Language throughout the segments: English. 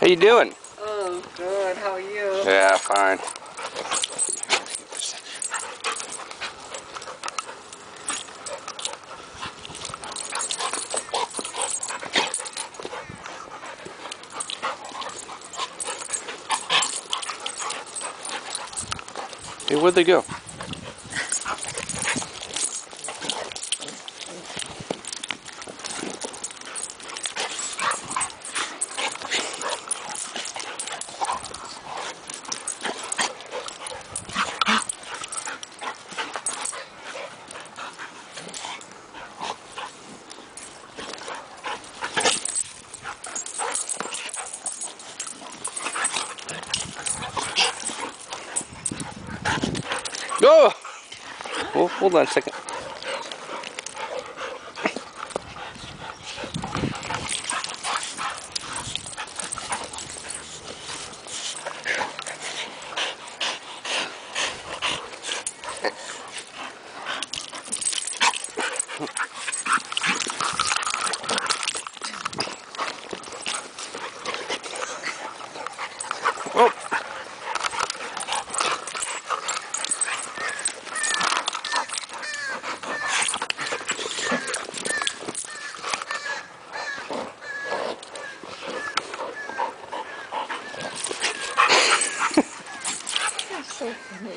How you doing? Oh, good. How are you? Yeah, fine. Hey, where'd they go? Go! Oh, hold on a second. Oh. That's so funny.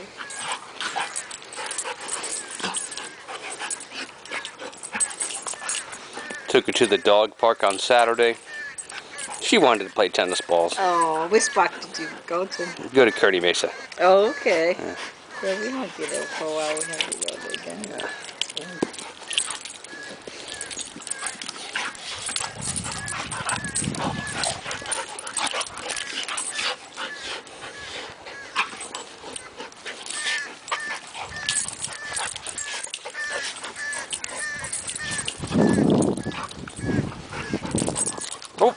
Took her to the dog park on Saturday. She wanted to play tennis balls. Oh, which park did you go to? Go to Kearny Mesa. Oh, okay. Yeah. Yeah, we might be there for a while. We have to go there again. Yeah. Oh.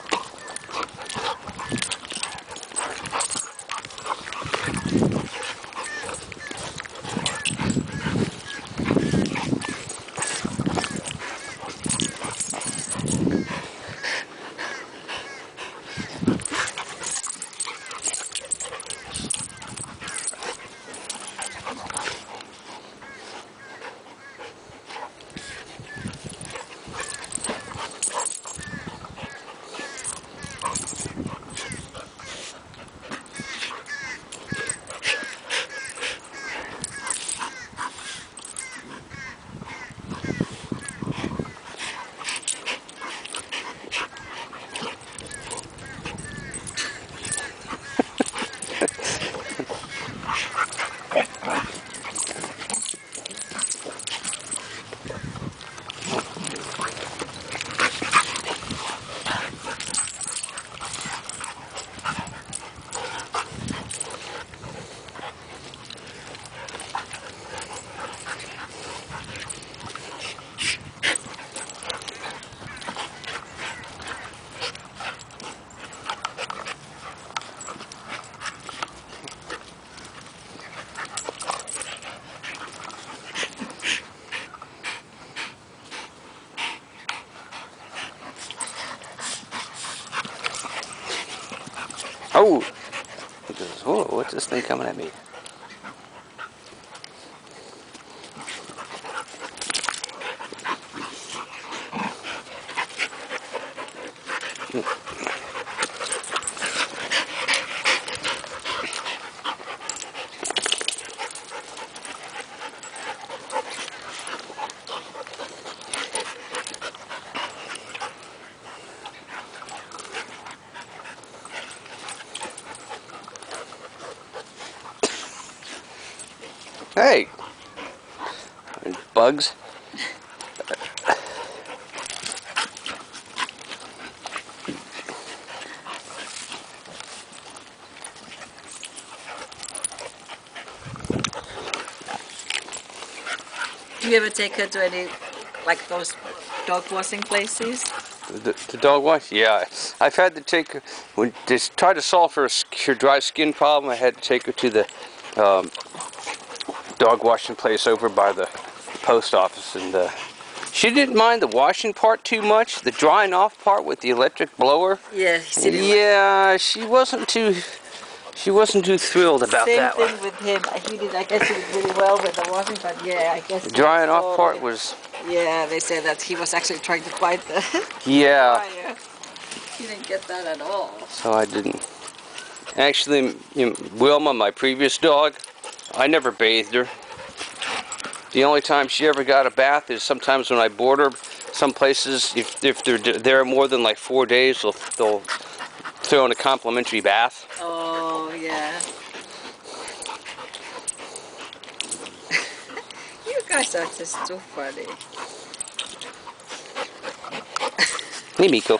Oh. He goes, whoa, what's this thing coming at me? Hey. Bugs. Do you ever take her to any, like those dog washing places? The dog wash? Yeah. I've had to take her, when to try to solve her dry skin problem, I had to take her to the dog washing place over by the post office, and She didn't mind the washing part too much. The drying off part with the electric blower. Yeah, Yeah, she wasn't too thrilled about that Same one. thing with him. I guess he did really well with the washing, but yeah, I guess The drying off so part was. Yeah, they said that he was actually trying to fight the Yeah. fire. He didn't get that at all. So I didn't. Actually, Wilma, my previous dog, I never bathed her. The only time she ever got a bath is sometimes when I board her. Some places, if they're there more than like 4 days, they'll throw in a complimentary bath. Oh, yeah. You guys are just too funny. Hey, Miko.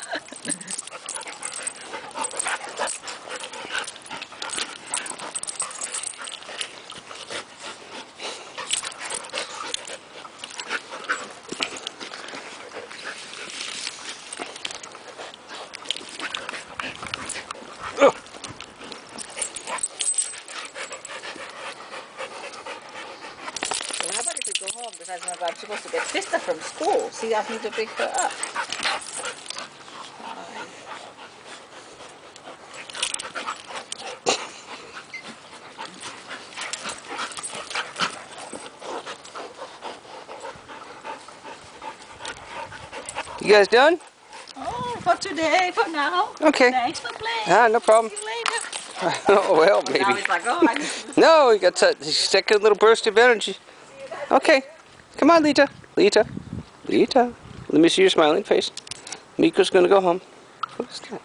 Well, how about if we go home? Because I remember I'm supposed to get Krista from school. See, I need to pick her up. You guys done? Oh, for today, for now. Okay. Thanks for playing. Ah, no problem. See you later. Oh, well, Now maybe. it's like, oh, I need to No, you got a second little burst of energy. Okay. Come on, Lita. Lita. Lita. Let me see your smiling face. Miko's gonna go home. What is that?